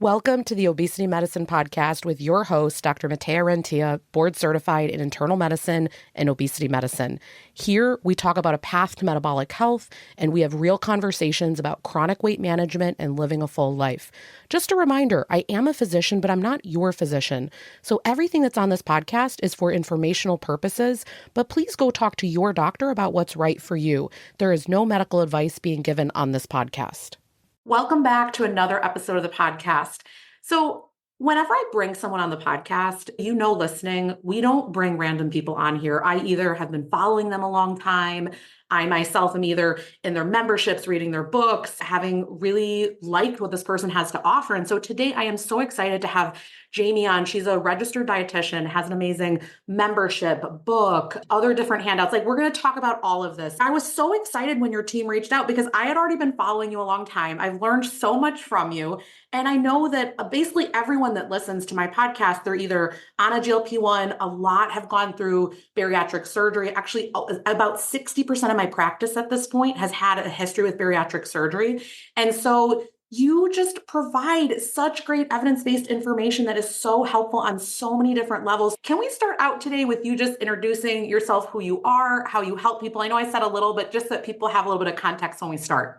Welcome to the Obesity Medicine Podcast with your host, Dr. Rentea, board certified in internal medicine and obesity medicine. Here, we talk about a path to metabolic health, and we have real conversations about chronic weight management and living a full life. Just a reminder, I am a physician, but I'm not your physician. So everything that's on this podcast is for informational purposes, but please go talk to your doctor about what's right for you. There is no medical advice being given on this podcast. Welcome back to another episode of the podcast. So whenever I bring someone on the podcast, listening, we don't bring random people on here. I either have been following them a long time. I myself am either in their memberships, reading their books, having really liked what this person has to offer. And so today I am so excited to have Jamie on. She's a registered dietitian, has an amazing membership, book, other different handouts. We're going to talk about all of this. I was so excited when your team reached out because I had already been following you a long time. I've learned so much from you. And I know that basically everyone that listens to my podcast, they're either on a GLP-1, a lot have gone through bariatric surgery. Actually, about 60% of my practice at this point has had a history with bariatric surgery. And so you just provide such great evidence-based information that is so helpful on so many different levels. Can we start out today with you just introducing yourself, who you are, how you help people? I know I said a little, but just so that people have a little bit of context when we start.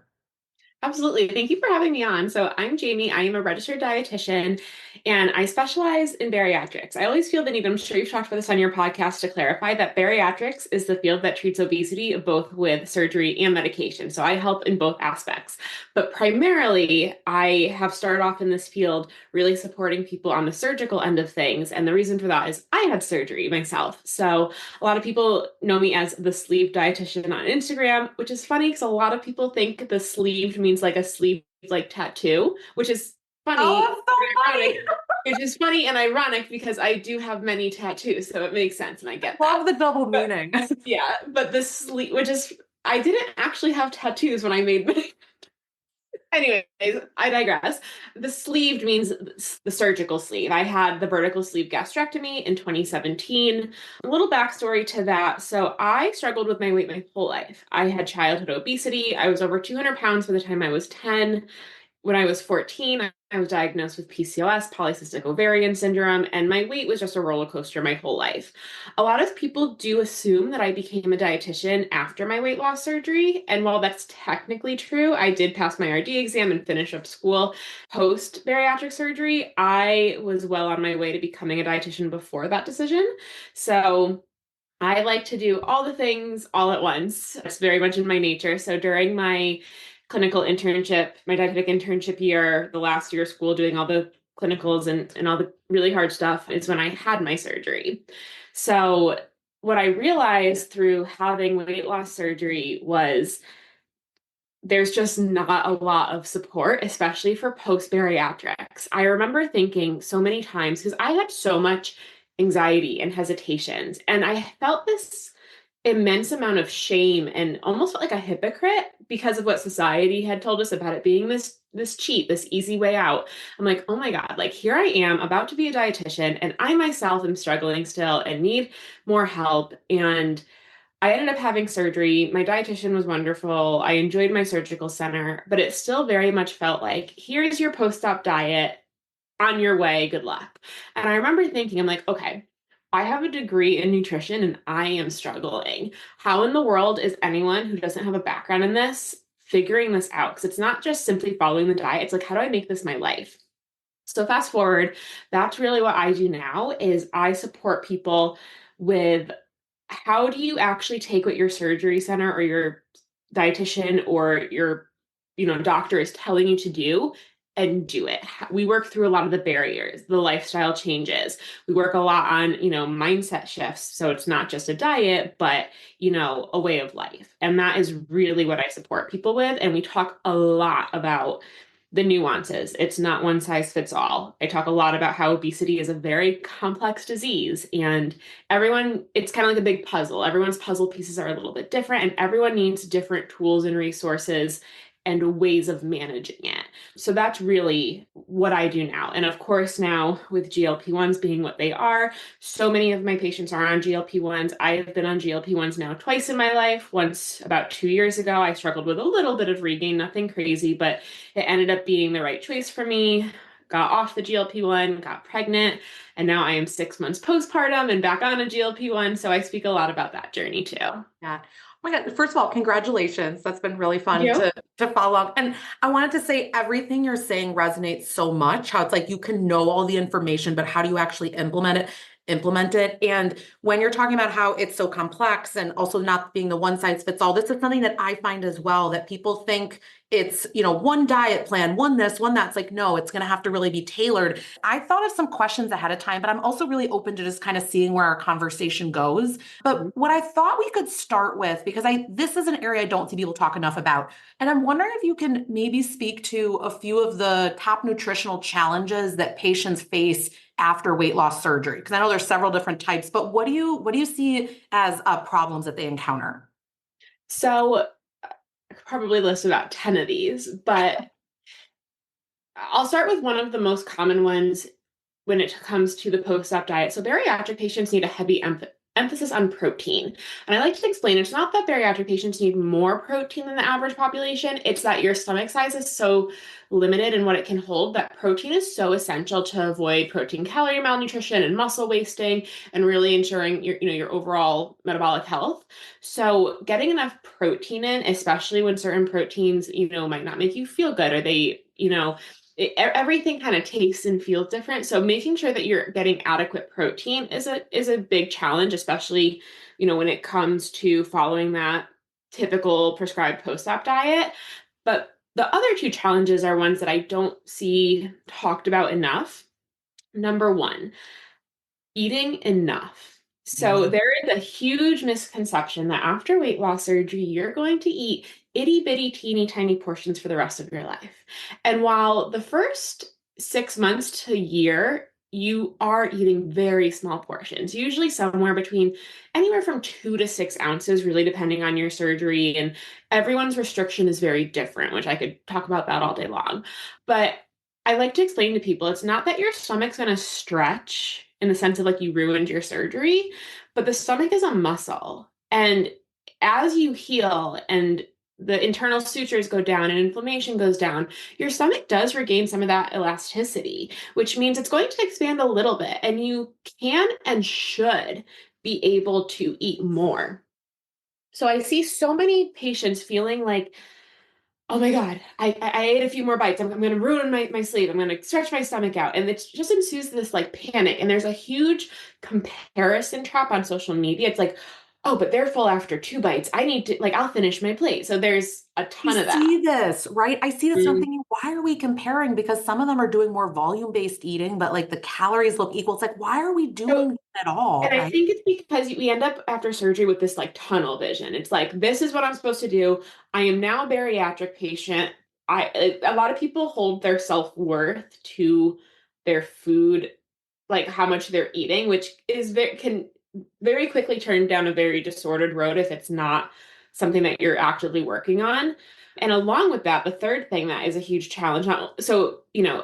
Absolutely. Thank you for having me on. So I'm Jamie. I am a registered dietitian and I specialize in bariatrics. I always feel the need, I'm sure you've talked about this on your podcast, to clarify that bariatrics is the field that treats obesity both with surgery and medication. So I help in both aspects. But primarily, I have started off in this field really supporting people on the surgical end of things. And the reason for that is I had surgery myself. So a lot of people know me as the Sleeved Dietitian on Instagram, which is funny because a lot of people think the sleeved means like a sleeve like tattoo, which is funny. Oh, so funny. Which is funny and ironic because I do have many tattoos, so it makes sense and I get Love the double meaning. Yeah, but the sleeve, which is, I didn't actually have tattoos when I made Anyways, I digress. The sleeved means the surgical sleeve. I had the vertical sleeve gastrectomy in 2017. A little backstory to that. So I struggled with my weight my whole life. I had childhood obesity. I was over 200 pounds by the time I was 10. When I was 14, I was diagnosed with PCOS, polycystic ovarian syndrome, and my weight was just a roller coaster my whole life. A lot of people do assume that I became a dietitian after my weight loss surgery. And while that's technically true, I did pass my RD exam and finish up school post bariatric surgery. I was well on my way to becoming a dietitian before that decision. So I like to do all the things all at once. It's very much in my nature. So during my clinical internship, my dietetic internship year, the last year of school, doing all the clinicals and all the really hard stuff is when I had my surgery. So what I realized through having weight loss surgery was there's just not a lot of support, especially for post-bariatrics. I remember thinking so many times, because I had so much anxiety and hesitations, and I felt this immense amount of shame and almost felt like a hypocrite because of what society had told us about it being this cheat, this easy way out. I'm like, oh my God, like here I am about to be a dietitian and I myself am struggling still and need more help. And I ended up having surgery. My dietitian was wonderful. I enjoyed my surgical center, but it still very much felt like, here's your post-op diet, on your way, good luck. And I remember thinking, I'm like, okay, I have a degree in nutrition and I am struggling. How in the world is anyone who doesn't have a background in this figuring this out? Because it's not just simply following the diet. It's like, how do I make this my life? So fast forward, that's really what I do now is I support people with how do you actually take what your surgery center or your dietitian or your doctor is telling you to do and do it. We work through a lot of the barriers, the lifestyle changes. We work a lot on, mindset shifts. So it's not just a diet, but, a way of life. And that is really what I support people with. And we talk a lot about the nuances. It's not one size fits all. I talk a lot about how obesity is a very complex disease and it's kind of like a big puzzle. Everyone's puzzle pieces are a little bit different and everyone needs different tools and resources and ways of managing it. So that's really what I do now. And of course, now with GLP-1s being what they are, so many of my patients are on GLP-1s. I have been on GLP-1s now twice in my life. Once about 2 years ago, I struggled with a little bit of regain, nothing crazy, but it ended up being the right choice for me. got off the GLP-1, got pregnant, and now I am 6 months postpartum and back on a GLP-1. So I speak a lot about that journey too. Yeah. Oh my God. First of all, congratulations. That's been really fun You? to follow up. And I wanted to say everything you're saying resonates so much. How it's like you can know all the information, but how do you actually implement it? And when you're talking about how it's so complex and also not being the one size fits all, this is something that I find as well, that people think it's, one diet plan, one this, one that. It's like, no, it's going to have to really be tailored. I thought of some questions ahead of time, but I'm also really open to just kind of seeing where our conversation goes. But what I thought we could start with, because this is an area I don't see people talk enough about, and I'm wondering if you can maybe speak to a few of the top nutritional challenges that patients face after weight loss surgery, because I know there's several different types, but what do you see as problems that they encounter? So I could probably list about 10 of these, but I'll start with one of the most common ones when it comes to the post-op diet. So bariatric patients need a heavy emphasis on protein. And I like to explain it's not that bariatric patients need more protein than the average population, it's that your stomach size is so limited in what it can hold that protein is so essential to avoid protein calorie malnutrition and muscle wasting and really ensuring your overall metabolic health. So getting enough protein in, especially when certain proteins, might not make you feel good or they, everything kind of tastes and feels different. So making sure that you're getting adequate protein is a big challenge, especially, when it comes to following that typical prescribed post-op diet. But the other two challenges are ones that I don't see talked about enough. Number one, eating enough. So there is a huge misconception that after weight loss surgery, you're going to eat itty bitty teeny tiny portions for the rest of your life. And while the first 6 months to a year, you are eating very small portions, usually somewhere between anywhere from 2 to 6 ounces, really depending on your surgery. And everyone's restriction is very different, which I could talk about that all day long. But I like to explain to people, it's not that your stomach's going to stretch in the sense of like you ruined your surgery, but the stomach is a muscle. And as you heal and the internal sutures go down and inflammation goes down, your stomach does regain some of that elasticity, which means it's going to expand a little bit and you can and should be able to eat more. So I see so many patients feeling like, oh my God, I ate a few more bites. I'm going to ruin my sleeve. I'm going to stretch my stomach out. And it just ensues this like panic. And there's a huge comparison trap on social media. It's like, oh, but they're full after 2 bites. I need to, like, I'll finish my plate. So there's a ton of I that. see this, right? I see this and I'm thinking, why are we comparing? Because some of them are doing more volume-based eating, but like the calories look equal. It's like, why are we doing that at all, And I right? think it's because we end up after surgery with this like tunnel vision. It's like, this is what I'm supposed to do. I am now a bariatric patient. A lot of people hold their self-worth to their food, like how much they're eating, which can very quickly turn down a very disordered road if it's not something that you're actively working on. And along with that, the third thing that is a huge challenge. So,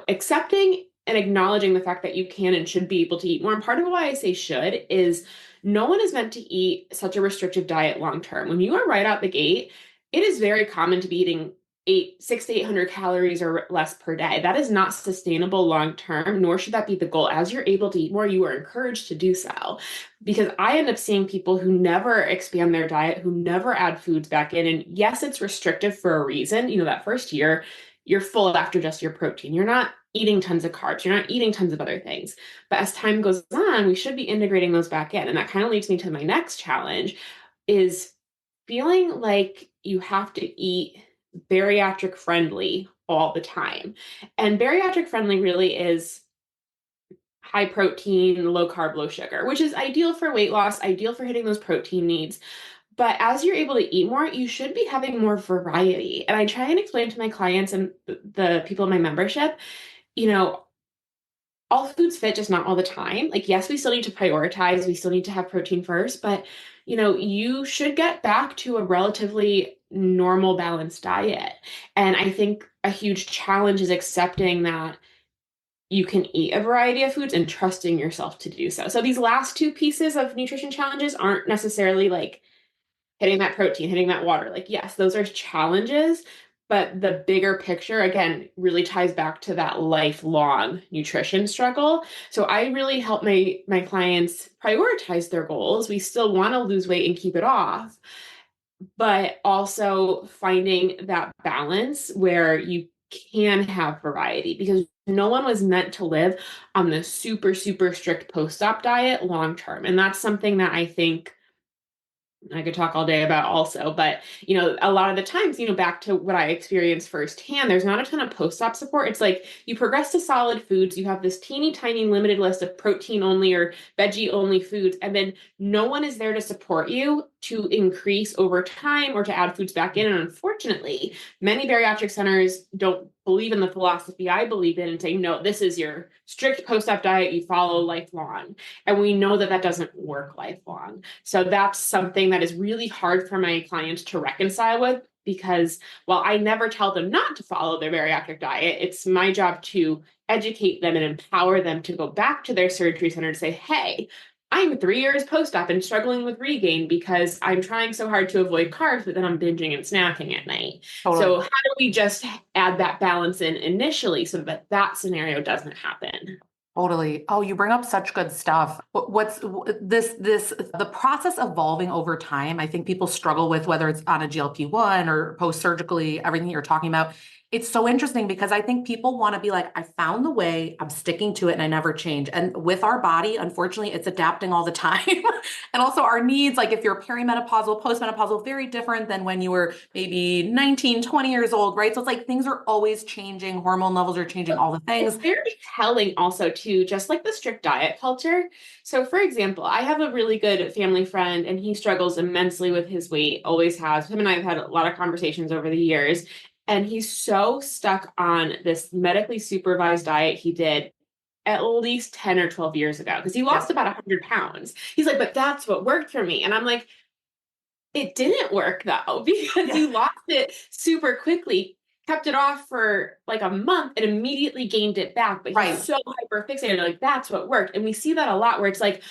accepting and acknowledging the fact that you can and should be able to eat more. And part of why I say should is no one is meant to eat such a restrictive diet long term. When you are right out the gate, it is very common to be eating 600 to 800 calories or less per day. That is not sustainable long term, nor should that be the goal. As you're able to eat more, you are encouraged to do so. Because I end up seeing people who never expand their diet, who never add foods back in. And yes, it's restrictive for a reason. That first year, you're full after just your protein. You're not eating tons of carbs. You're not eating tons of other things. But as time goes on, we should be integrating those back in. And that kind of leads me to my next challenge is feeling like you have to eat bariatric friendly all the time. And bariatric friendly really is high protein, low carb, low sugar, which is ideal for weight loss, ideal for hitting those protein needs. But as you're able to eat more, you should be having more variety. And I try and explain to my clients and the people in my membership, all foods fit, just not all the time. Like, yes, we still need to prioritize. We still need to have protein first, but you should get back to a relatively normal, balanced diet. And I think a huge challenge is accepting that you can eat a variety of foods and trusting yourself to do so. So these last two pieces of nutrition challenges aren't necessarily like hitting that protein, hitting that water. Like, yes, those are challenges, But the bigger picture, again, really ties back to that lifelong nutrition struggle. So I really help my clients prioritize their goals. We still want to lose weight and keep it off, but also finding that balance where you can have variety, because no one was meant to live on the super, super strict post-op diet long term. And that's something that I think I could talk all day about also, but a lot of the times, back to what I experienced firsthand, there's not a ton of post-op support. It's like you progress to solid foods, you have this teeny tiny limited list of protein only or veggie only foods, and then no one is there to support you to increase over time or to add foods back in. And unfortunately, many bariatric centers don't believe in the philosophy I believe in and say, no, this is your strict post-op diet you follow lifelong. And we know that that doesn't work lifelong. So that's something that is really hard for my clients to reconcile with, because while I never tell them not to follow their bariatric diet, it's my job to educate them and empower them to go back to their surgery center to say, hey, I'm 3 years post-op and struggling with regain because I'm trying so hard to avoid carbs, but then I'm binging and snacking at night. Totally. So how do we just add that balance in initially so that that scenario doesn't happen? Totally. Oh, you bring up such good stuff. What's the process evolving over time? I think people struggle with whether it's on a GLP-1 or post-surgically, everything you're talking about. It's so interesting because I think people want to be like, I found the way, I'm sticking to it, and I never change. And with our body, unfortunately, it's adapting all the time. And also our needs, like if you're perimenopausal, postmenopausal, very different than when you were maybe 19, 20 years old, right? So it's like things are always changing. Hormone levels are changing, all the things. It's very telling also too, just like the strict diet culture. So for example, I have a really good family friend and he struggles immensely with his weight, always has. Him and I have had a lot of conversations over the years. And he's so stuck on this medically supervised diet he did at least 10 or 12 years ago, because he lost about 100 pounds. He's like, but that's what worked for me. And I'm like, it didn't work though, because you lost it super quickly, kept it off for like a month and immediately gained it back. But he's so hyper fixated, like that's what worked. And we see that a lot where it's like,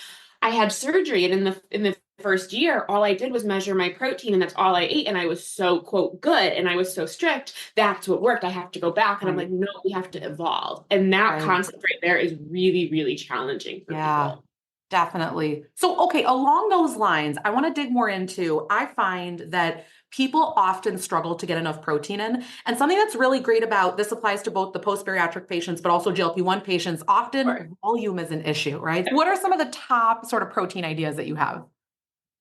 I had surgery and in the first year, all I did was measure my protein and that's all I ate. And I was so quote good and I was so strict. That's what worked. I have to go back. And I'm like, no, we have to evolve. And that concept right there is really, really challenging for people. Definitely. So, okay, along those lines, I want to dig more into, I find that people often struggle to get enough protein in. And something that's really great about this applies to both the post-bariatric patients, but also GLP-1 patients, often volume is an issue, right? What are some of the top sort of protein ideas that you have?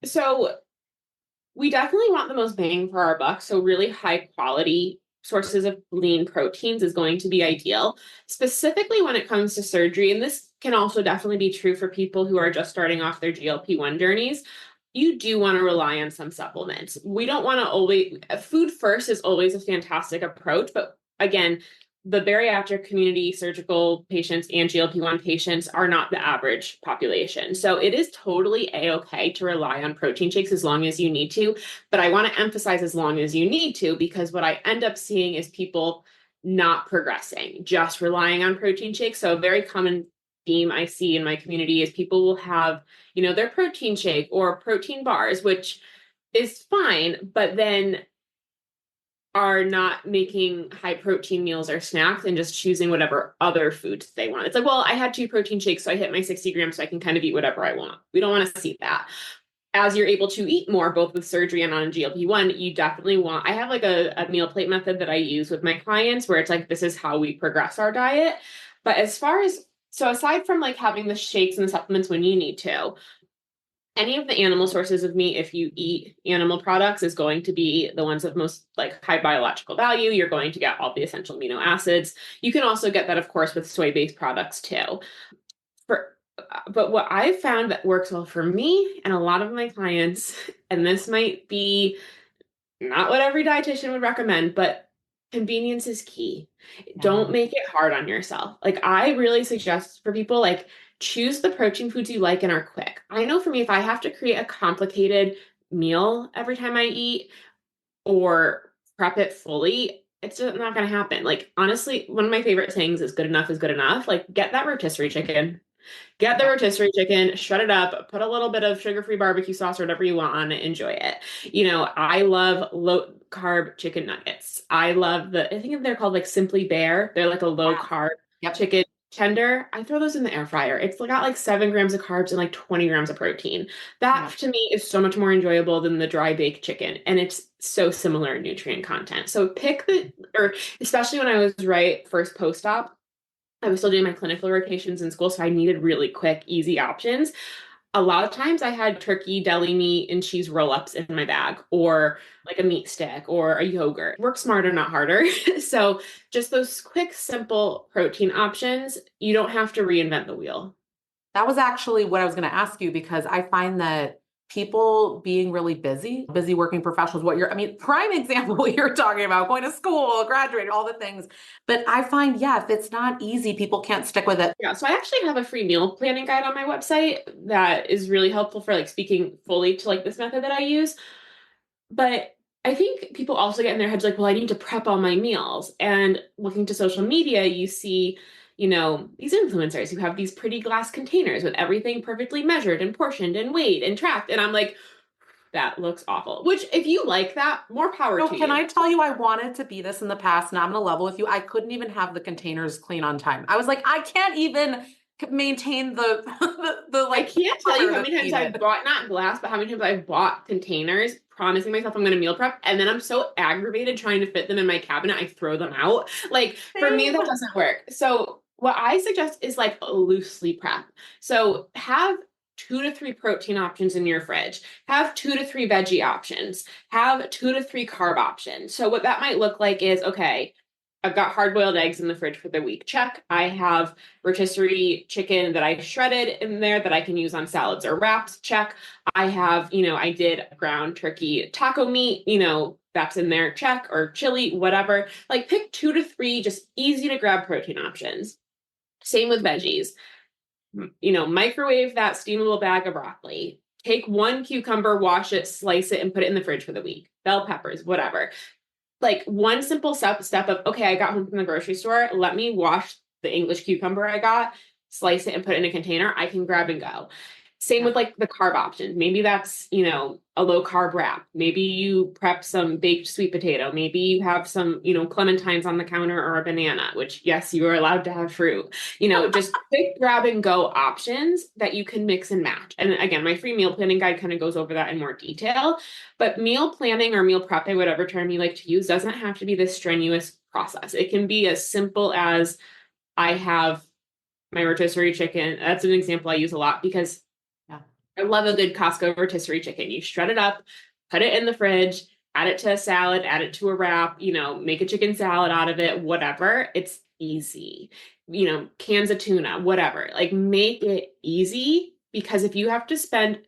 So we definitely want the most bang for our buck. So really high quality sources of lean proteins is going to be ideal, specifically when it comes to surgery. And this can also definitely be true for people who are just starting off their GLP-1 journeys. You do want to rely on some supplements. We don't want to always, food first is always a fantastic approach. But again, the bariatric community, surgical patients and GLP-1 patients are not the average population. So it is totally a-okay to rely on protein shakes as long as you need to. But I want to emphasize as long as you need to, because what I end up seeing is people not progressing, just relying on protein shakes. So a very common theme I see in my community is people will have, their protein shake or protein bars, which is fine, but then are not making high protein meals or snacks and just choosing whatever other foods they want. It's like, well, I had 2 protein shakes, so I hit my 60 grams, so I can kind of eat whatever I want. We don't want to see that. As you're able to eat more, both with surgery and on GLP-1, you definitely want, I have like a meal plate method that I use with my clients where it's like, this is how we progress our diet. But aside from like having the shakes and the supplements when you need to, any of the animal sources of meat, if you eat animal products, is going to be the ones of most like high biological value. You're going to get all the essential amino acids. You can also get that, of course, with soy-based products too. But what I've found that works well for me and a lot of my clients, and this might be not what every dietitian would recommend, but convenience is key. Don't make it hard on yourself. Like I really suggest for people, like choose the protein foods you like and are quick. I know for me, if I have to create a complicated meal every time I eat or prep it fully, it's just not going to happen. Like honestly, one of my favorite sayings is good enough is good enough. Like get that rotisserie chicken. Get the rotisserie chicken, shred it up, put a little bit of sugar-free barbecue sauce or whatever you want on it, enjoy it. I love low carb chicken nuggets. I think they're called like Simply Bare. They're like a low Yeah. carb Yep. chicken tender. I throw those in the air fryer. It's got like 7 grams of carbs and like 20 grams of protein. That to me is so much more enjoyable than the dry baked chicken. And it's so similar in nutrient content. So or especially when I was first post-op, I was still doing my clinical rotations in school, so I needed really quick, easy options. A lot of times I had turkey, deli meat, and cheese roll-ups in my bag, or like a meat stick or a yogurt. Work smarter, not harder. So just those quick, simple protein options, you don't have to reinvent the wheel. That was actually what I was going to ask you, because I find that people being really busy working professionals, prime example, what you're talking about, going to school, graduating, all the things. But I find, if it's not easy, people can't stick with it. Yeah, so I actually have a free meal planning guide on my website that is really helpful for like speaking fully to like this method that I use. But I think people also get in their heads like, well, I need to prep all my meals. And looking to social media, you see, these influencers who have these pretty glass containers with everything perfectly measured and portioned and weighed and tracked. And I'm like, that looks awful. Which, if you like that, more power to you. Can I tell you, I wanted to be this in the past, and I'm going to level with you. I couldn't even have the containers clean on time. I was like, I can't even maintain the I can't tell you how many times I've bought, not glass, but how many times I've bought containers promising myself I'm going to meal prep, and then I'm so aggravated trying to fit them in my cabinet, I throw them out. Like, for me, that doesn't work. So what I suggest is like loosely prep. So have 2 to 3 protein options in your fridge, have 2 to 3 veggie options, have 2 to 3 carb options. So what that might look like is, okay, I've got hard-boiled eggs in the fridge for the week. Check. I have rotisserie chicken that I shredded in there that I can use on salads or wraps. Check. I have, I did ground turkey taco meat, that's in there. Check. Or chili, whatever. Like pick 2 to 3 just easy to grab protein options. Same with veggies. Microwave that steamable bag of broccoli. Take 1 cucumber, wash it, slice it, and put it in the fridge for the week. Bell peppers, whatever. Like one simple step of, okay, I got home from the grocery store. Let me wash the English cucumber I got, slice it and put it in a container. I can grab and go. Same with like the carb options. Maybe that's, a low carb wrap. Maybe you prep some baked sweet potato. Maybe you have some, clementines on the counter or a banana, which yes, you are allowed to have fruit. Just quick grab and go options that you can mix and match. And again, my free meal planning guide kind of goes over that in more detail. But meal planning or meal prepping, whatever term you like to use, doesn't have to be this strenuous process. It can be as simple as I have my rotisserie chicken. That's an example I use a lot because I love a good Costco rotisserie chicken. You shred it up, put it in the fridge, add it to a salad, add it to a wrap, make a chicken salad out of it, whatever. It's easy. Cans of tuna, whatever. Like make it easy, because if you have to spend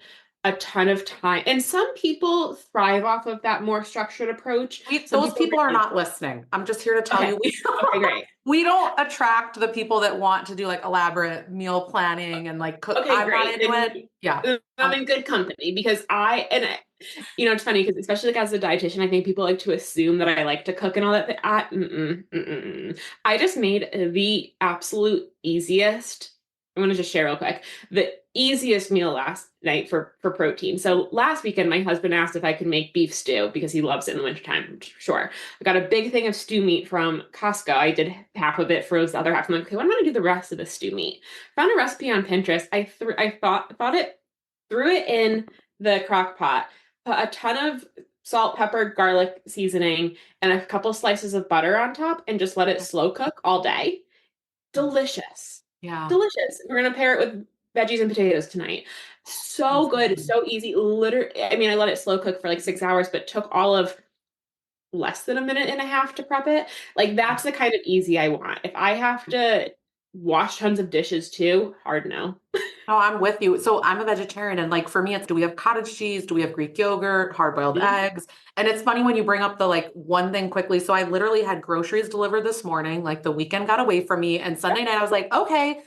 a ton of time, and some people thrive off of that more structured approach. Those people are not listening. I'm just here to tell you, okay, great. We don't attract the people that want to do like elaborate meal planning and like cook. Okay, great. Yeah. I'm in good company because it's funny because especially like as a dietitian, I think people like to assume that I like to cook and all that. I just made the absolute easiest. I'm going to just share real quick. The easiest meal last night for protein. So last weekend, my husband asked if I could make beef stew because he loves it in the wintertime. Sure. I got a big thing of stew meat from Costco. I did half of it, froze the other half. I'm like, okay, what am I going to do the rest of the stew meat? Found a recipe on Pinterest. Threw it in the crock pot, put a ton of salt, pepper, garlic seasoning, and a couple slices of butter on top, and just let it slow cook all day. Delicious. Yeah. Delicious. We're going to pair it with veggies and potatoes tonight. So good. So easy. Literally, I let it slow cook for like 6 hours, but took all of less than a minute and a half to prep it. Like that's the kind of easy I want. If I have to wash tons of dishes too, hard no. Oh, I'm with you. So I'm a vegetarian, and like for me, it's do we have cottage cheese? Do we have Greek yogurt, hard-boiled eggs? And it's funny when you bring up the like one thing quickly. So I literally had groceries delivered this morning, like the weekend got away from me. And Sunday night I was like, okay,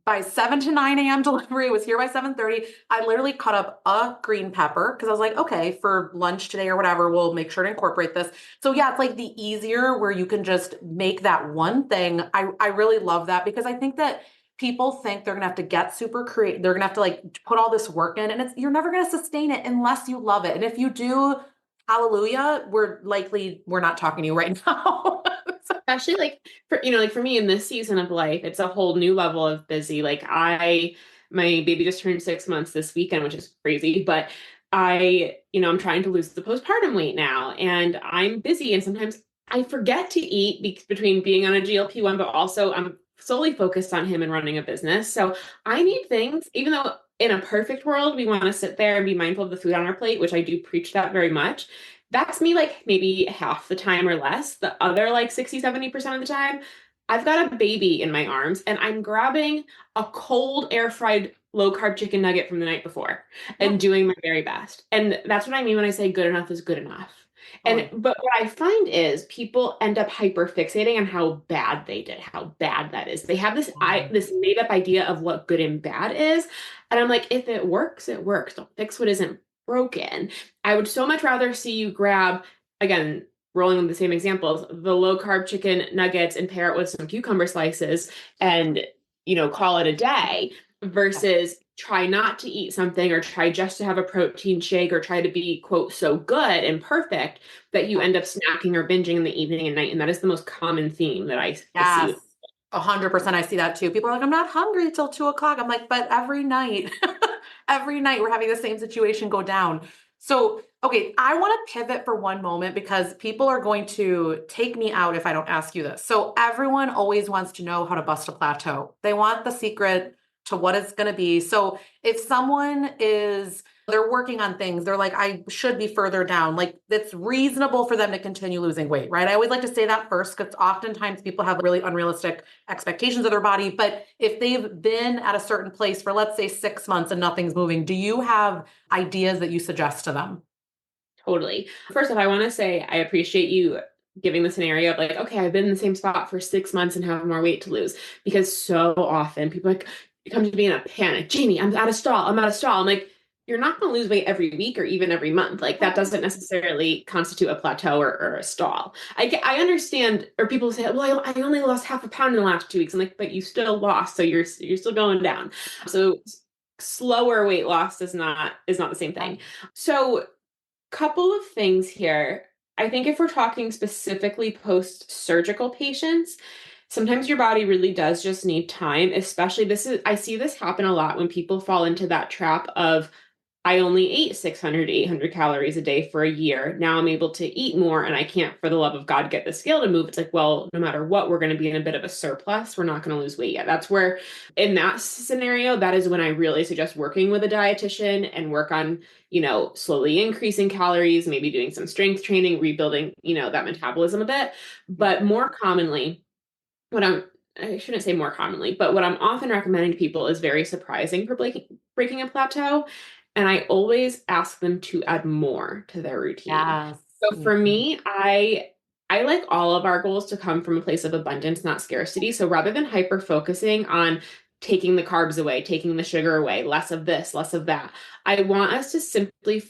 by 7 to 9 a.m. delivery, it was here by 7:30. I literally cut up a green pepper because I was like, okay, for lunch today or whatever, we'll make sure to incorporate this. So yeah, it's like the easier where you can just make that one thing. I really love that because I think that people think they're going to have to get super creative. They're going to have to like put all this work in, and you're never going to sustain it unless you love it. And if you do, hallelujah, we're not talking to you right now. Especially like for me in this season of life, it's a whole new level of busy. Like my baby just turned 6 months this weekend, which is crazy, but I'm trying to lose the postpartum weight now, and I'm busy, and sometimes I forget to eat between being on a GLP-1, but also I'm solely focused on him and running a business. So I need things, even though in a perfect world, we want to sit there and be mindful of the food on our plate, which I do preach that very much. That's me like maybe half the time or less. The other like 60-70% of the time, I've got a baby in my arms and I'm grabbing a cold air fried low carb chicken nugget from the night before and doing my very best. And that's what I mean when I say good enough is good enough. But what I find is people end up hyper fixating on how bad they did, how bad that is. They have this made up idea of what good and bad is. And I'm like, if it works, it works. Don't fix what isn't broken. I would so much rather see you grab, again, rolling with the same examples, the low carb chicken nuggets and pair it with some cucumber slices and, call it a day versus try not to eat something or try just to have a protein shake or try to be, quote, so good and perfect that you end up snacking or binging in the evening and night. And that is the most common theme that I see. 100%. I see that too. People are like, I'm not hungry till 2:00. I'm like, but every night, every night we're having the same situation go down. So, okay, I want to pivot for one moment because people are going to take me out if I don't ask you this. So everyone always wants to know how to bust a plateau. They want the secret to what it's going to be. So if someone they're working on things, they're like, I should be further down. Like it's reasonable for them to continue losing weight, right? I always like to say that first because oftentimes people have really unrealistic expectations of their body. But if they've been at a certain place for, let's say, 6 months and nothing's moving, do you have ideas that you suggest to them? Totally. First off, I want to say I appreciate you giving the scenario of like, okay, I've been in the same spot for 6 months and have more weight to lose. Because so often people like come to me in a panic. Jamie, I'm out of stall. I'm like, you're not going to lose weight every week or even every month. Like that doesn't necessarily constitute a plateau or a stall. I understand, or people say, well, I only lost half a pound in the last 2 weeks. I'm like, but you still lost. So you're still going down. So slower weight loss is not the same thing. So couple of things here. I think if we're talking specifically post-surgical patients, sometimes your body really does just need time, especially I see this happen a lot when people fall into that trap of I only ate 600 to 800 calories a day for a year. Now I'm able to eat more and I can't, for the love of God, get the scale to move. It's like, well, no matter what, we're going to be in a bit of a surplus. We're not going to lose weight yet. That's where, in that scenario, that is when I really suggest working with a dietitian and work on, slowly increasing calories, maybe doing some strength training, rebuilding, that metabolism a bit. But more commonly, I shouldn't say more commonly, but what I'm often recommending to people is very surprising for breaking a plateau. And I always ask them to add more to their routine. Yes. So for me, I like all of our goals to come from a place of abundance, not scarcity. So rather than hyper focusing on taking the carbs away, taking the sugar away, less of this, less of that, I want us to simply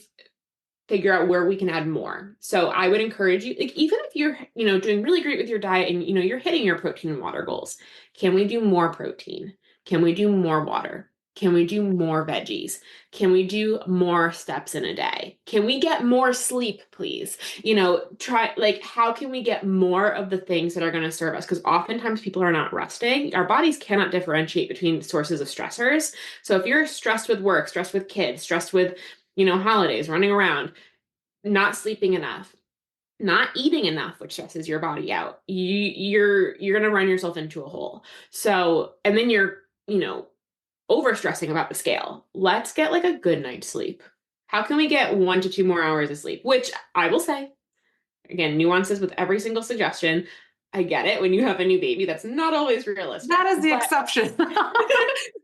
figure out where we can add more. So I would encourage you, like, even if you're, doing really great with your diet and, you're hitting your protein and water goals, can we do more protein? Can we do more water? Can we do more veggies? Can we do more steps in a day? Can we get more sleep, please? How can we get more of the things that are going to serve us? Because oftentimes people are not resting. Our bodies cannot differentiate between sources of stressors. So if you're stressed with work, stressed with kids, stressed with holidays, running around, not sleeping enough, not eating enough, which stresses your body out, you're going to run yourself into a hole. So, and then you're, over stressing about the scale. Let's get like a good night's sleep. How can we get 1 to 2 more hours of sleep? Which I will say, again, nuances with every single suggestion. I get it. When you have a new baby, that's not always realistic. That is the exception.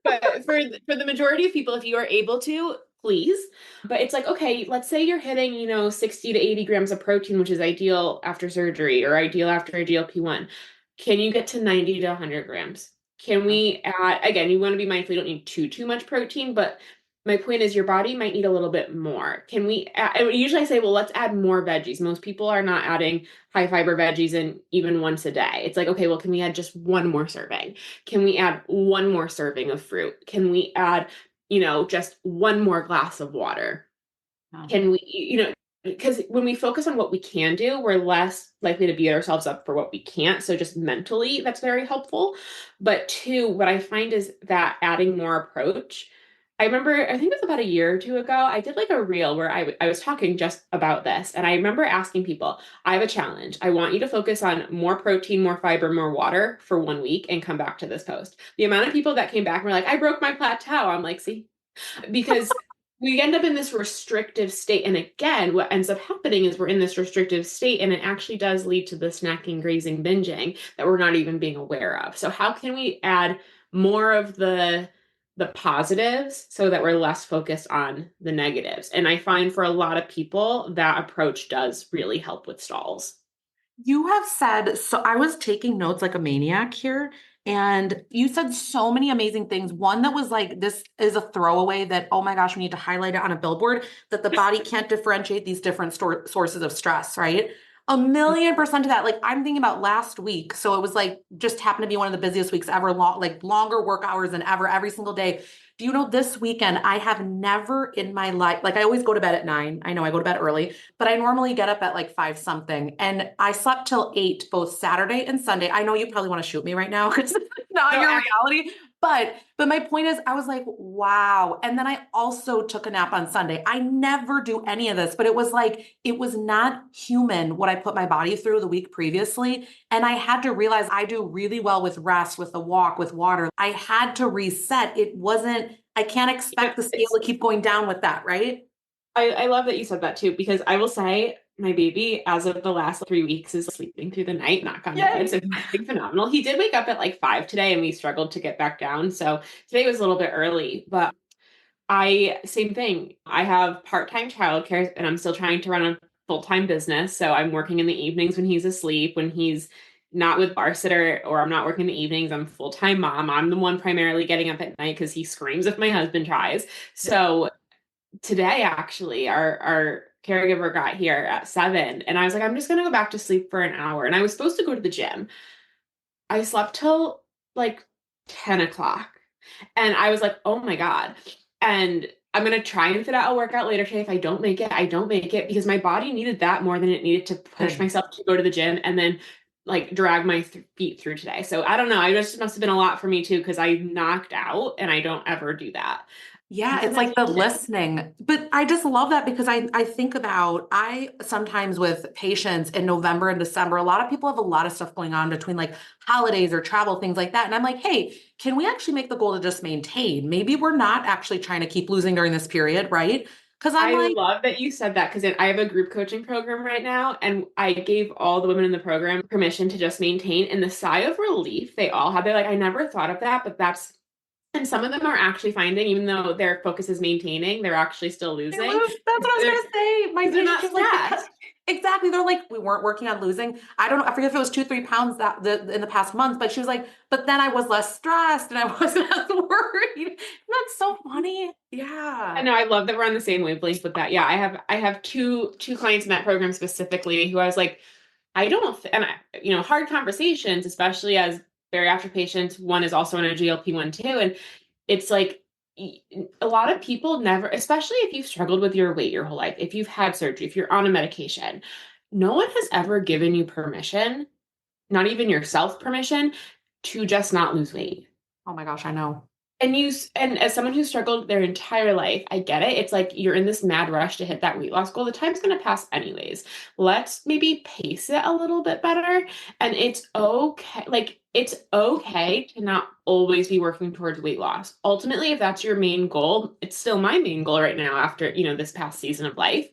But for the majority of people, if you are able to, please. But it's like, okay, let's say you're hitting, 60 to 80 grams of protein, which is ideal after surgery or ideal after a GLP-1. Can you get to 90 to 100 grams? Can we add, again, you want to be mindful, you don't need too much protein, but my point is your body might need a little bit more. Can we usually I say, well, let's add more veggies. Most people are not adding high fiber veggies in even once a day. It's like, okay, well, can we add just one more serving? Can we add one more serving of fruit? Can we add, just one more glass of water? Oh. Can we, because when we focus on what we can do, we're less likely to beat ourselves up for what we can't. So just mentally, that's very helpful. But two, what I find is that adding more approach. I remember, I think it was about a year or two ago, I did like a reel where I was talking just about this. And I remember asking people, I have a challenge. I want you to focus on more protein, more fiber, more water for 1 week and come back to this post. The amount of people that came back and were like, I broke my plateau. I'm like, see, because we end up in this restrictive state. And again, what ends up happening is we're in this restrictive state, and it actually does lead to the snacking, grazing, binging that we're not even being aware of. So how can we add more of the positives so that we're less focused on the negatives? And I find for a lot of people that approach does really help with stalls. You have said, so I was taking notes like a maniac here, and you said so many amazing things. One that was like, this is a throwaway that, oh my gosh, we need to highlight it on a billboard, that the body can't differentiate these different sources of stress, right? 1,000,000% of that. Like I'm thinking about last week. So it was like, just happened to be one of the busiest weeks ever, like longer work hours than ever, every single day. Do you know this weekend, I have never in my life, like I always go to bed at 9. I know I go to bed early, but I normally get up at like 5 something. And I slept till 8, both Saturday and Sunday. I know you probably want to shoot me right now because it's not No, your reality. But my point is, I was like, wow. And then I also took a nap on Sunday. I never do any of this, but it was like, it was not human what I put my body through the week previously. And I had to realize I do really well with rest, with a walk, with water. I had to reset. It wasn't, I can't expect the scale to keep going down with that, right? I love that you said that too, because I will say my baby, as of the last 3 weeks, is sleeping through the night, knock on wood. So he's doing phenomenal. He did wake up at like 5 today and we struggled to get back down. So today was a little bit early, but same thing. I have part-time childcare and I'm still trying to run a full-time business. So I'm working in the evenings when he's asleep, when he's not with bar sitter, or I'm not working in the evenings. I'm full-time mom. I'm the one primarily getting up at night because he screams if my husband tries. So today actually our caregiver got here at 7 and I was like, I'm just gonna go back to sleep for an hour. And I was supposed to go to the gym. I slept till like 10 o'clock. And I was like, oh my God. And I'm gonna try and fit out a workout later today. If I don't make it, I don't make it, because my body needed that more than it needed to push myself to go to the gym and then like drag my feet through today. So I don't know. I just must have been a lot for me too, because I knocked out and I don't ever do that. Yeah, it's like the listening. But I just love that because I think about, I sometimes with patients in November and December, a lot of people have a lot of stuff going on between like holidays or travel, things like that. And I'm like, hey, can we actually make the goal to just maintain? Maybe we're not actually trying to keep losing during this period, right? Because I love that you said that, because I have a group coaching program right now, and I gave all the women in the program permission to just maintain. And the sigh of relief they all had, they're like, I never thought of that, but that's, and some of them are actually finding, even though their focus is maintaining, they're actually still losing. That's what I was going to say. My They're not patient was like, stressed. exactly. They're like, we weren't working on losing. I don't know. I forget if it was 2, 3 pounds in the past month, but she was like, but then I was less stressed and I wasn't as worried. That's so funny. Yeah. I know. I love that we're on the same wavelength with that. Yeah. I have two clients in that program specifically who I was like, I don't, and hard conversations, especially as bariatric patients. One is also on a GLP-1 too. And it's like, a lot of people never, especially if you've struggled with your weight your whole life, if you've had surgery, if you're on a medication, no one has ever given you permission, not even yourself permission, to just not lose weight. Oh my gosh, I know. And as someone who's struggled their entire life, I get it. It's like you're in this mad rush to hit that weight loss goal. The time's going to pass anyways. Let's maybe pace it a little bit better. And it's okay. Like, it's okay to not always be working towards weight loss. Ultimately, if that's your main goal, it's still my main goal right now after, this past season of life.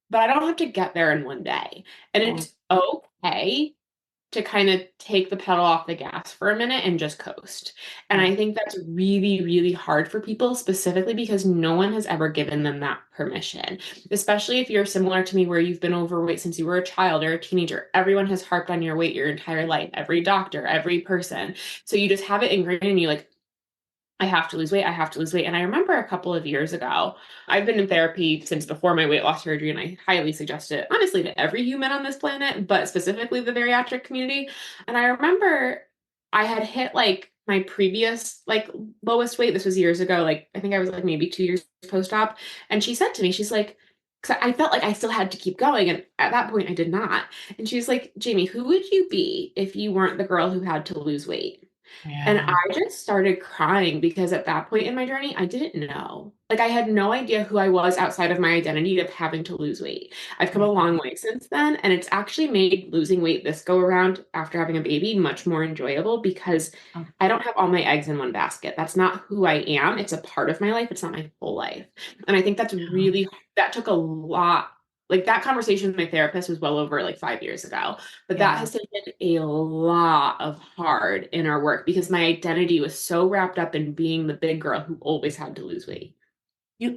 But I don't have to get there in one day. And it's okay to kind of take the pedal off the gas for a minute and just coast. And I think that's really, really hard for people, specifically because no one has ever given them that permission, especially if you're similar to me, where you've been overweight since you were a child or a teenager. Everyone has harped on your weight your entire life, every doctor, every person. So you just have it ingrained in you, like, I have to lose weight. I have to lose weight. And I remember a couple of years ago, I've been in therapy since before my weight loss surgery, and I highly suggest it, honestly, to every human on this planet, but specifically the bariatric community. And I remember I had hit like my previous like lowest weight. This was years ago. Like I think I was like maybe 2 years post-op. And she said to me, she's like, because I felt like I still had to keep going. And at that point, I did not. And she was like, Jamie, who would you be if you weren't the girl who had to lose weight? And Yeah. I just started crying because at that point in my journey, I didn't know. Like I had no idea who I was outside of my identity of having to lose weight. I've come a long way since then, and it's actually made losing weight this go around after having a baby much more enjoyable because Oh, I don't have all my eggs in one basket. That's not who I am. It's a part of my life. It's not my whole life. And I think that took a lot. Like that conversation with my therapist was well over like 5 years ago. But that yeah. has taken a lot of hard inner work because my identity was so wrapped up in being the big girl who always had to lose weight.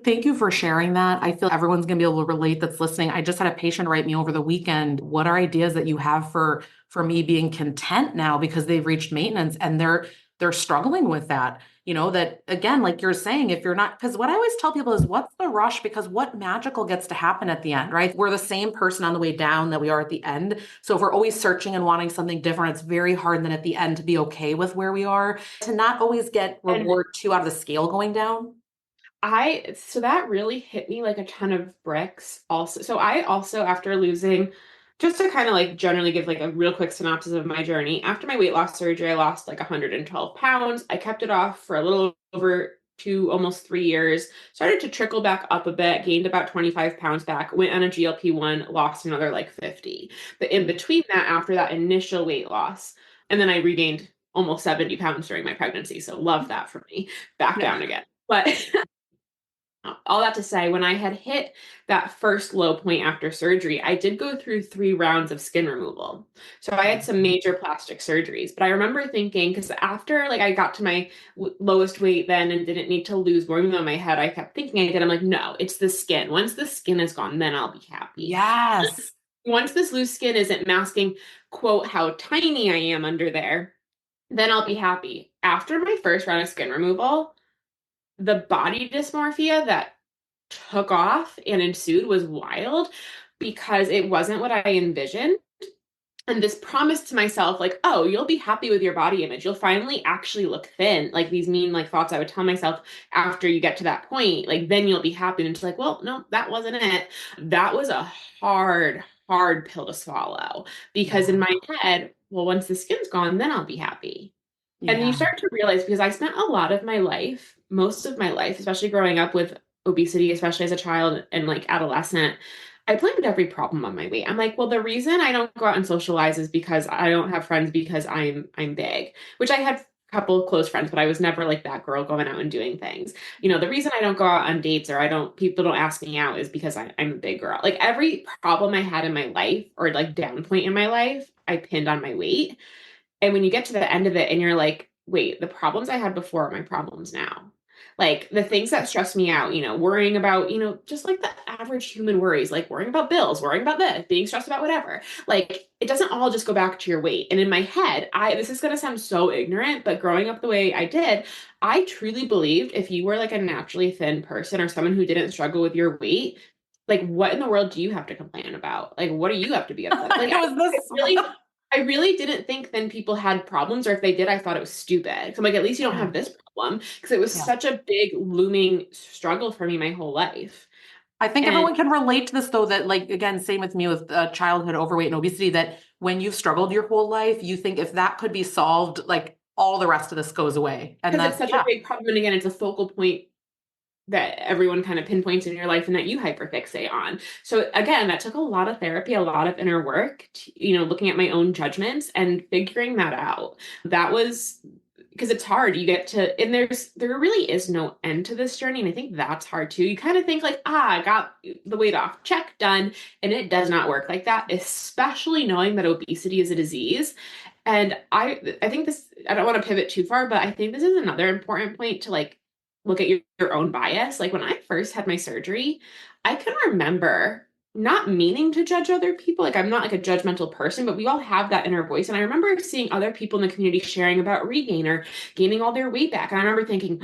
Thank you for sharing that. I feel everyone's going to be able to relate that's listening. I just had a patient write me over the weekend. What are ideas that you have for me being content now because they've reached maintenance and they're struggling with that. That again, like you're saying, if you're not, because what I always tell people is what's the rush? Because what magical gets to happen at the end, right? We're the same person on the way down that we are at the end. So if we're always searching and wanting something different, it's very hard then at the end to be okay with where we are, to not always get And reward two out of the scale going down. so that really hit me like a ton of bricks also. So I also, after losing, just to kind of like generally give like a real quick synopsis of my journey, after my weight loss surgery, I lost like 112 pounds. I kept it off for a little over almost 3 years, started to trickle back up a bit, gained about 25 pounds back, went on a GLP-1, lost another like 50. But in between that, after that initial weight loss, and then I regained almost 70 pounds during my pregnancy. So love that for me, back Yeah. down again. But all that to say, when I had hit that first low point after surgery, I did go through 3 rounds of skin removal. So I had some major plastic surgeries. But I remember thinking, because after like I got to my lowest weight then and didn't need to lose more, even though in my head I kept thinking I did, I'm like, no, it's the skin. Once the skin is gone, then I'll be happy. Yes. Once this loose skin isn't masking, quote, how tiny I am under there, then I'll be happy. After my first round of skin removal, the body dysmorphia that took off and ensued was wild because it wasn't what I envisioned. And this promise to myself, like, oh, you'll be happy with your body image. You'll finally actually look thin. Like these mean like thoughts I would tell myself after you get to that point, like then you'll be happy. And it's like, well, no, that wasn't it. That was a hard pill to swallow because in Yeah. my head, well, once the skin's gone, then I'll be happy. And then you Yeah. start to realize because I spent a lot of my life, most of my life, especially growing up with obesity, especially as a child and like adolescent, I blamed every problem on my weight. I'm like, well, the reason I don't go out and socialize is because I don't have friends because I'm big, which I had a couple of close friends, but I was never like that girl going out and doing things. The reason I don't go out on dates or people don't ask me out is because I'm a big girl. Like every problem I had in my life or like down point in my life, I pinned on my weight. And when you get to the end of it and you're like, wait, the problems I had before are my problems now. Like the things that stress me out, worrying about, just like the average human worries, like worrying about bills, worrying about this, being stressed about whatever. Like it doesn't all just go back to your weight. And in my head, this is going to sound so ignorant, but growing up the way I did, I truly believed if you were like a naturally thin person or someone who didn't struggle with your weight, like what in the world do you have to complain about? Like what do you have to be upset? Like It was I this. I really didn't think then people had problems, or if they did, I thought it was stupid. So I'm like, at least you don't Yeah. have this problem because it was Yeah. such a big looming struggle for me my whole life. I think And everyone can relate to this though, that like, again, same with me with childhood overweight and obesity, that when you've struggled your whole life, you think if that could be solved, like all the rest of this goes away. And because it's that's, such a yeah, big problem, and again, it's a focal point that everyone kind of pinpoints in your life and that you hyperfixate on. So again, that took a lot of therapy, a lot of inner work, looking at my own judgments and figuring that out. That was because it's hard. You get to, and there really is no end to this journey. And I think that's hard too. You kind of think like, I got the weight off, check, done. And it does not work like that, especially knowing that obesity is a disease. And I think this, I don't want to pivot too far, but I think this is another important point to like look at your own bias. Like when I first had my surgery, I can remember not meaning to judge other people. Like I'm not like a judgmental person, but we all have that inner voice. And I remember seeing other people in the community sharing about regain or gaining all their weight back. And I remember thinking,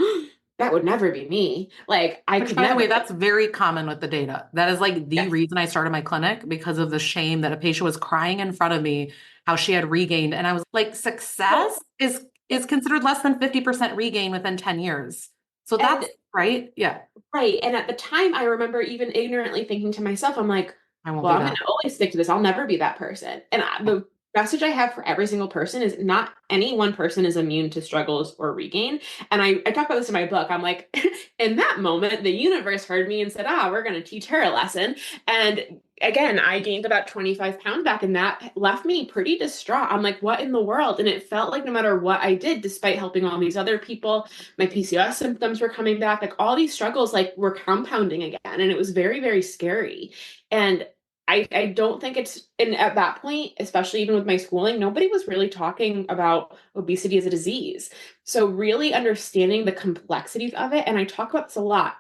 that would never be me. Like I Which, could by never. the way, that's very common with the data. That is like the Yes. reason I started my clinic, because of the shame that a patient was crying in front of me, how she had regained. And I was like, success is considered less than 50% regain within 10 years. So that's right. Yeah. Right. And at the time, I remember even ignorantly thinking to myself, I'm like, I won't well, do I'm going that. to always stick to this. I'll never be that person. And the message I have for every single person is not any one person is immune to struggles or regain. And I talk about this in my book. I'm like, in that moment, the universe heard me and said, we're going to teach her a lesson. And again, I gained about 25 pounds back, and that left me pretty distraught. I'm like, what in the world? And it felt like no matter what I did, despite helping all these other people, my PCOS symptoms were coming back. Like all these struggles, like were compounding again. And it was very, very scary. And I don't think and at that point, especially even with my schooling, nobody was really talking about obesity as a disease. So really understanding the complexities of it, and I talk about this a lot,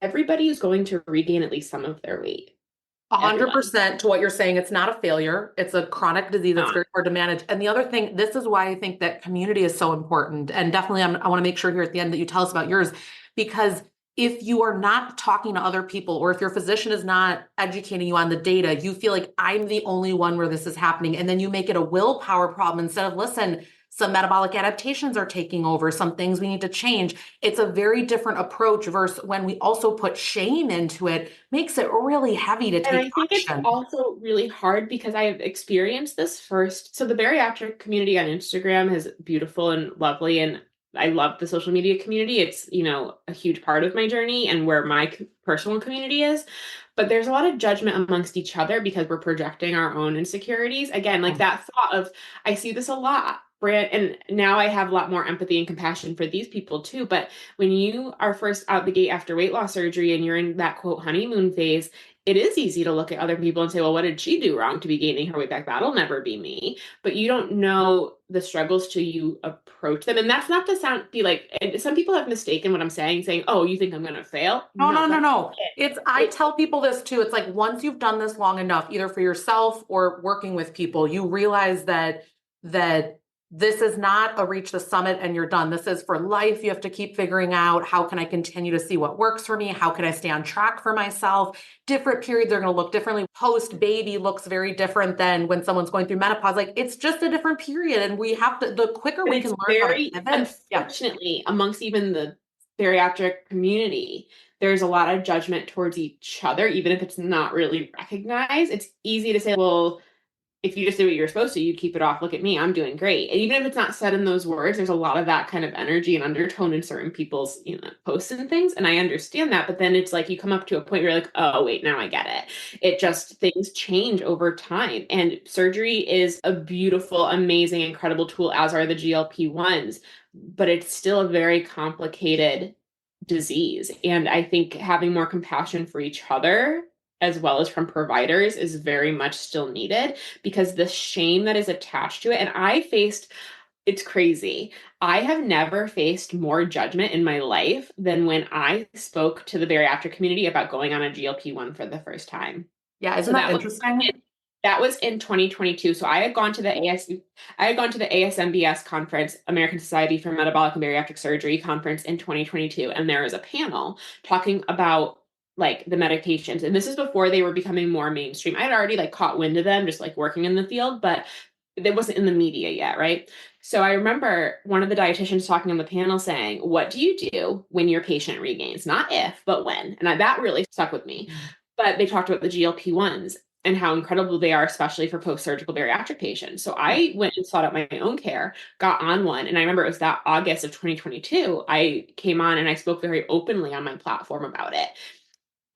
everybody is going to regain at least some of their weight. 100% to what you're saying. It's not a failure. It's a chronic disease that's very hard to manage. And the other thing, this is why I think that community is so important. And definitely, I want to make sure here at the end that you tell us about yours, because if you are not talking to other people, or if your physician is not educating you on the data, you feel like I'm the only one where this is happening. And then you make it a willpower problem instead of, listen, some metabolic adaptations are taking over, some things we need to change. It's a very different approach versus when we also put shame into it, makes it really heavy to take action. And I think action. it's also really hard because I have experienced this first. So the bariatric community on Instagram is beautiful and lovely, and I love the social media community. It's, a huge part of my journey and where my personal community is. But there's a lot of judgment amongst each other because we're projecting our own insecurities. Again, like that thought of, I see this a lot. And now I have a lot more empathy and compassion for these people too. But when you are first out the gate after weight loss surgery and you're in that quote honeymoon phase, it is easy to look at other people and say, well, what did she do wrong to be gaining her weight back? That'll never be me. But you don't know the struggles till you approach them. And that's not to be like, some people have mistaken what I'm saying, oh, you think I'm going to fail? No. I tell people this too. It's like, once you've done this long enough, either for yourself or working with people, you realize that this is not a reach the summit and you're done. This is for life. You have to keep figuring out, how can I continue to see what works for me? How can I stay on track for myself? Different periods are going to look differently. Post baby looks very different than when someone's going through menopause. Like, it's just a different period. And we have to, the quicker we can learn how to pivot. Unfortunately, amongst even the bariatric community, there's a lot of judgment towards each other, even if it's not really recognized. It's easy to say, well, if you just did what you were supposed to, you'd keep it off. Look at me, I'm doing great. And even if it's not said in those words, there's a lot of that kind of energy and undertone in certain people's, posts and things. And I understand that, but then it's like you come up to a point where you're like, oh wait, now I get it. It just, things change over time. And surgery is a beautiful, amazing, incredible tool, as are the GLP-1s, but it's still a very complicated disease. And I think having more compassion for each other, as well as from providers, is very much still needed, because the shame that is attached to it. And it's crazy. I have never faced more judgment in my life than when I spoke to the bariatric community about going on a GLP-1 for the first time. Yeah, isn't that interesting? That was in 2022. So I had gone to the ASMBS conference, American Society for Metabolic and Bariatric Surgery conference in 2022. And there was a panel talking about like the medications. And this is before they were becoming more mainstream. I had already like caught wind of them, just like working in the field, but it wasn't in the media yet, right? So I remember one of the dietitians talking on the panel saying, what do you do when your patient regains? Not if, but when. And that really stuck with me. But they talked about the GLP-1s and how incredible they are, especially for post-surgical bariatric patients. So I went and sought out my own care, got on one. And I remember it was that August of 2022, I came on and I spoke very openly on my platform about it.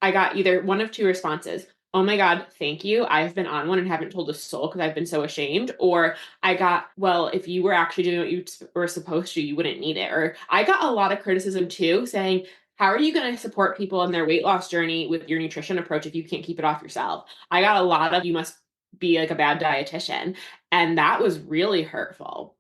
I got either one of two responses. Oh my God, thank you. I've been on one and haven't told a soul because I've been so ashamed. Or I got, well, if you were actually doing what you were supposed to, you wouldn't need it. Or I got a lot of criticism too, saying, how are you going to support people in their weight loss journey with your nutrition approach if you can't keep it off yourself? I got a lot of, you must be like a bad dietitian. And that was really hurtful.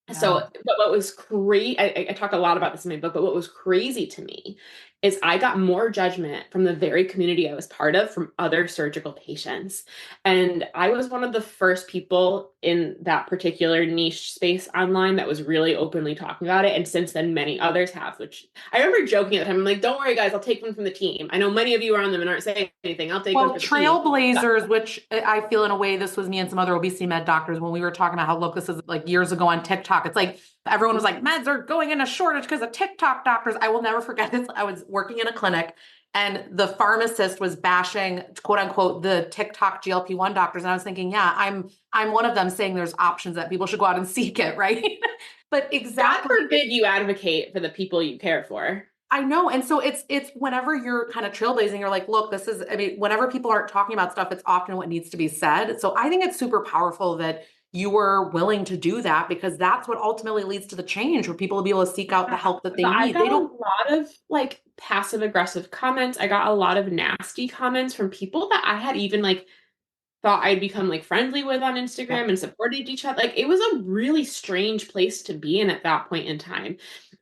Yeah. So, but what was crazy, I talk a lot about this in my book, but what was crazy to me is I got more judgment from the very community I was part of from other surgical patients. And I was one of the first people in that particular niche space online that was really openly talking about it. And since then, many others have, which I remember joking at the time. I'm like, don't worry, guys, I'll take one from the team. I know many of you are on them and aren't saying anything. I'll take one for the team. Trailblazers, which I feel in a way, this was me and some other obesity med doctors when we were talking about how, look, this is like years ago on TikTok. It's like, everyone was like, meds are going in a shortage because of TikTok doctors. I will never forget this. I was working in a clinic and the pharmacist was bashing, quote unquote, the TikTok GLP-1 doctors. And I was thinking, yeah, I'm one of them saying there's options that people should go out and seek it, right? But exactly. God forbid you advocate for the people you care for. I know. And so it's whenever you're kind of trailblazing, you're like, look, this is, I mean, whenever people aren't talking about stuff, it's often what needs to be said. So I think it's super powerful that you were willing to do that, because that's what ultimately leads to the change, where people will be able to seek out the help that they I need. got They don't. a lot of like passive aggressive comments. I got a lot of nasty comments from people that I had even like thought I'd become like friendly with on Instagram and supported each other. Like it was a really strange place to be in at that point in time.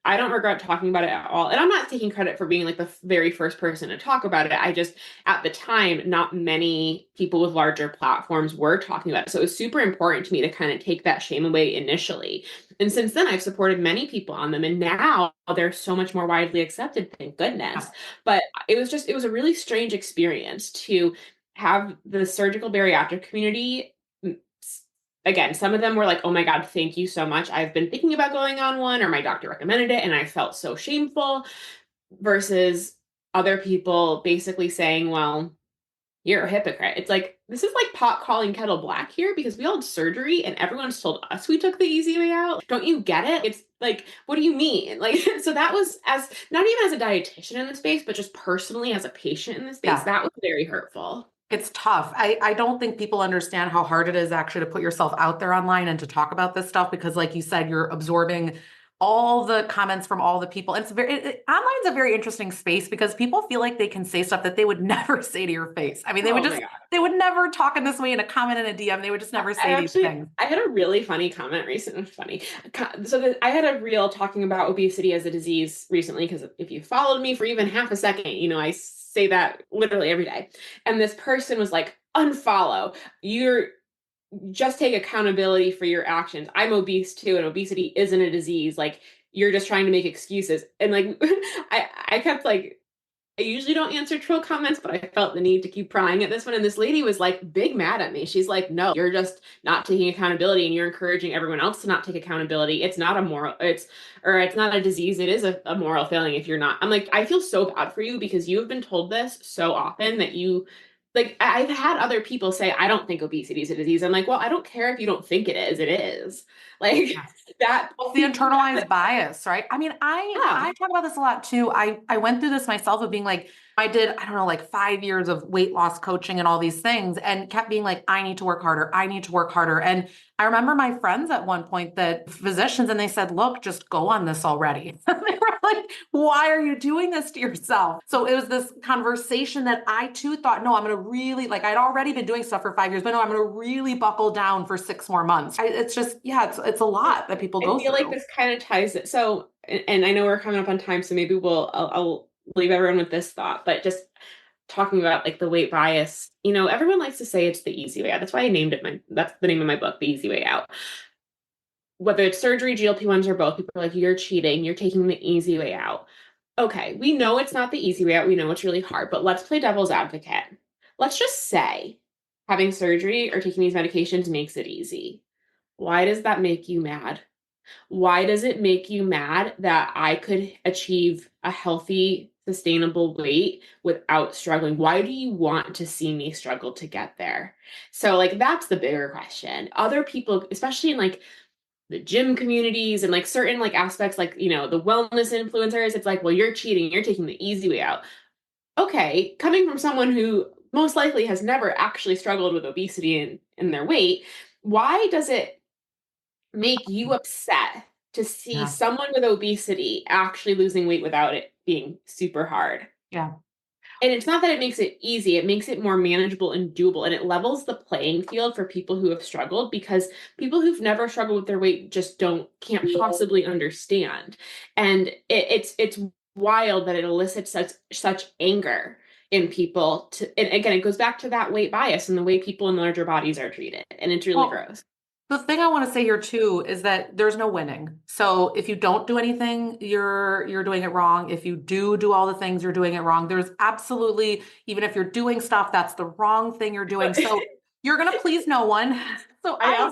I don't regret talking about it at all. And I'm not taking credit for being like the very first person to talk about it. I just, at the time, not many people with larger platforms were talking about it. So it was super important to me to kind of take that shame away initially. And since then, I've supported many people on them. And now they're so much more widely accepted, thank goodness. But it was a really strange experience to have the surgical bariatric community. Again, some of them were like, oh my God, thank you so much. I've been thinking about going on one, or my doctor recommended it, and I felt so shameful, versus other people basically saying, well, you're a hypocrite. It's like, this is like pot calling kettle black here, because we all had surgery and everyone's told us we took the easy way out. Don't you get it? It's like, what do you mean? Like, so that was, as not even as a dietitian in the space, but just personally as a patient in the space, that was very hurtful. It's tough. I don't think people understand how hard it is actually to put yourself out there online and to talk about this stuff, because like you said, you're absorbing all the comments from all the people. And it's online's a very interesting space, because people feel like they can say stuff that they would never say to your face. I mean, they would never talk in this way in a comment in a DM. They would just never say these things. I had a really funny comment recently. I had a reel talking about obesity as a disease recently, because if you followed me for even half a second, you know, I say that literally every day. And this person was like, unfollow. Just take accountability for your actions. I'm obese too, and obesity isn't a disease. Like, you're just trying to make excuses. And like, I kept like, I usually don't answer troll comments, but I felt the need to keep prying at this one. And this lady was like big mad at me. She's like, no, you're just not taking accountability, and you're encouraging everyone else to not take accountability. It's not a moral, it's not a disease. It is a moral failing if you're not. I'm like, I feel so bad for you, because you have been told this so often that you, like, I've had other people say, I don't think obesity is a disease. I'm like, well, I don't care if you don't think it is. It is. Like that. Well, the internalized bias, right? I mean, I talk about this a lot too. I went through this myself of being like, I did, I don't know, like 5 years of weight loss coaching and all these things, and kept being like, I need to work harder. I need to work harder. And I remember my friends at one point, that physicians, and they said, look, just go on this already. They were like, why are you doing this to yourself? So it was this conversation that I too thought, no, I'm going to really, like, I'd already been doing stuff for 5 years, but no, I'm going to really buckle down for 6 more months. It's just, it's a lot that people go through. I feel like this kind of ties it. So, and I know we're coming up on time, so maybe I'll leave everyone with this thought, but just talking about like the weight bias, you know, everyone likes to say it's the easy way out. That's why I named it that's the name of my book, The Easy Way Out. Whether it's surgery, GLP-1s, or both, people are like, you're cheating, you're taking the easy way out. Okay, we know it's not the easy way out. We know it's really hard, but let's play devil's advocate. Let's just say having surgery or taking these medications makes it easy. Why does that make you mad? Why does it make you mad that I could achieve a healthy, sustainable weight without struggling? Why do you want to see me struggle to get there? So like, that's the bigger question. Other people, especially in like the gym communities and like certain like aspects, like, you know, the wellness influencers, it's like, well, you're cheating, you're taking the easy way out. Okay, coming from someone who most likely has never actually struggled with obesity and their weight, why does it make you upset to see someone with obesity actually losing weight without it being super hard? Yeah. And it's not that it makes it easy, it makes it more manageable and doable, and it levels the playing field for people who have struggled, because people who've never struggled with their weight just can't possibly understand. And it's wild that it elicits such anger in people. And again, it goes back to that weight bias and the way people in larger bodies are treated. And it's really gross. The thing I want to say here too is that there's no winning. So if you don't do anything, you're doing it wrong. If you do all the things, you're doing it wrong. There's absolutely, even if you're doing stuff, that's the wrong thing you're doing. So you're going to please no one. So I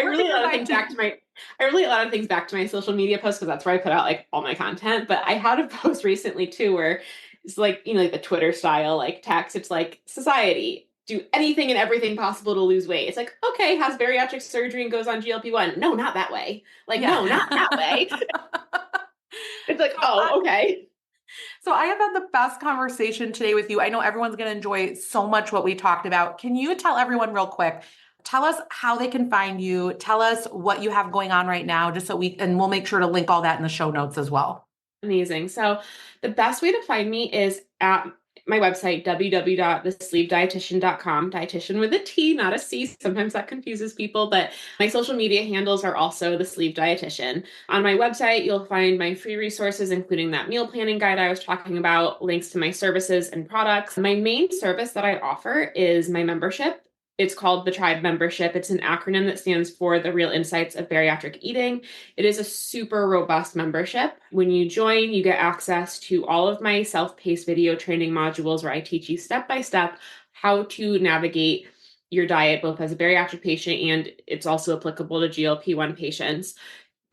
relay a lot of things back to my social media posts, because that's where I put out like all my content. But I had a post recently too, where it's like, like the Twitter style, like text. It's like, society, do anything and everything possible to lose weight. It's like, okay, has bariatric surgery and goes on GLP-1. No, not that way. Like, no, not that way. It's like, oh, okay. So I have had the best conversation today with you. I know everyone's going to enjoy so much what we talked about. Can you tell everyone real quick, tell us how they can find you, tell us what you have going on right now, just so we'll make sure to link all that in the show notes as well. Amazing. So the best way to find me is at my website, www.thesleeveddietitian.com, dietitian with a T, not a C. Sometimes that confuses people, but my social media handles are also the Sleeved Dietitian. On my website, you'll find my free resources, including that meal planning guide I was talking about, links to my services and products. My main service that I offer is my membership. It's called the Tribe Membership. It's an acronym that stands for the Real Insights of Bariatric Eating. It is a super robust membership. When you join, you get access to all of my self-paced video training modules where I teach you step-by-step how to navigate your diet, both as a bariatric patient, and it's also applicable to GLP-1 patients.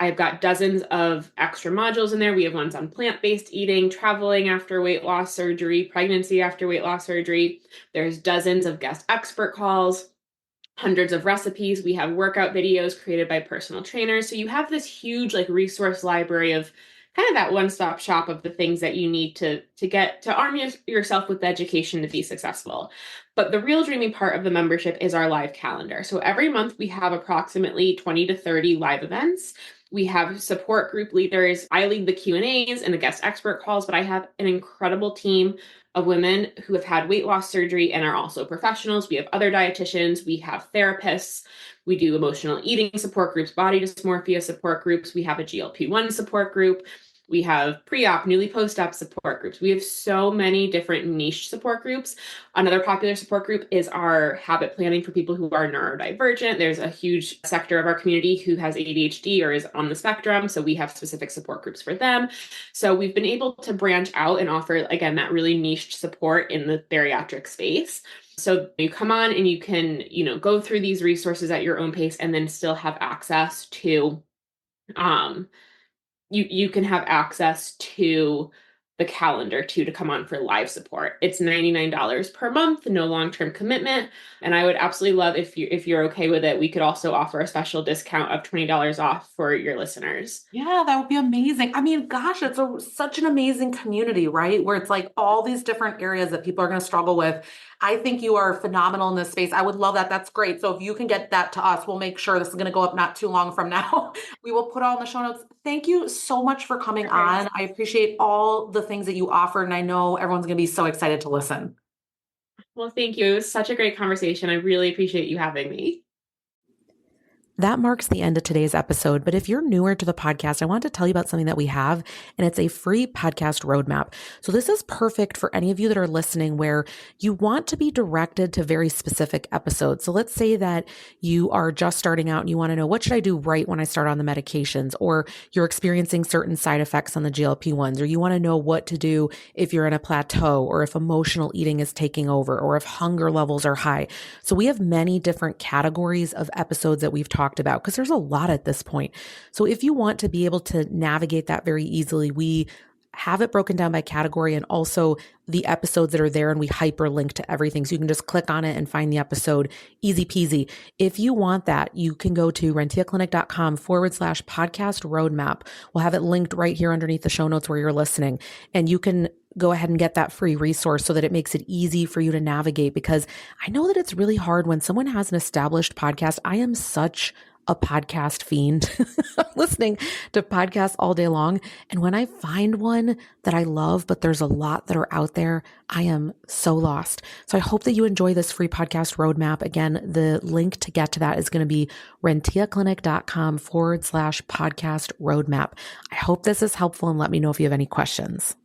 I've got dozens of extra modules in there. We have ones on plant-based eating, traveling after weight loss surgery, pregnancy after weight loss surgery. There's dozens of guest expert calls, hundreds of recipes. We have workout videos created by personal trainers. So you have this huge resource library of kind of that one-stop shop of the things that you need to arm yourself with the education to be successful. But the real dreamy part of the membership is our live calendar. So every month we have approximately 20 to 30 live events. We have support group leaders. I lead the Q&As and the guest expert calls, but I have an incredible team of women who have had weight loss surgery and are also professionals. We have other dietitians. We have therapists. We do emotional eating support groups, body dysmorphia support groups. We have a GLP-1 support group. We have pre-op, newly post-op support groups. We have so many different niche support groups. Another popular support group is our habit planning for people who are neurodivergent. There's a huge sector of our community who has ADHD or is on the spectrum. So we have specific support groups for them. So we've been able to branch out and offer, again, that really niche support in the bariatric space. So you come on and you can, go through these resources at your own pace and then still have access to, you can have access to the calendar too, to come on for live support. It's $99 per month, no long-term commitment. And I would absolutely love if you're okay with it, we could also offer a special discount of $20 off for your listeners. Yeah, that would be amazing. I mean, gosh, it's such an amazing community, right? Where it's like all these different areas that people are going to struggle with. I think you are phenomenal in this space. I would love that. That's great. So if you can get that to us, we'll make sure this is going to go up not too long from now. We will put all in the show notes. Thank you so much for coming on. I appreciate all the things that you offer, and I know everyone's going to be so excited to listen. Well, thank you. It was such a great conversation. I really appreciate you having me. That marks the end of today's episode. But if you're newer to the podcast, I want to tell you about something that we have, and it's a free podcast roadmap. So this is perfect for any of you that are listening where you want to be directed to very specific episodes. So let's say that you are just starting out and you want to know, what should I do right when I start on the medications? Or you're experiencing certain side effects on the GLP-1s, or you want to know what to do if you're in a plateau, or if emotional eating is taking over, or if hunger levels are high. So we have many different categories of episodes that we've talked about, because there's a lot at this point. So if you want to be able to navigate that very easily, we have it broken down by category, and also the episodes that are there, and we hyperlink to everything. So you can just click on it and find the episode, easy peasy. If you want that, you can go to renteaclinic.com/podcast roadmap. We'll have it linked right here underneath the show notes where you're listening. And you can go ahead and get that free resource so that it makes it easy for you to navigate, because I know that it's really hard when someone has an established podcast. I am such a podcast fiend. I'm listening to podcasts all day long. And when I find one that I love, but there's a lot that are out there, I am so lost. So I hope that you enjoy this free podcast roadmap. Again, the link to get to that is going to be renteaclinic.com/podcast roadmap. I hope this is helpful and let me know if you have any questions.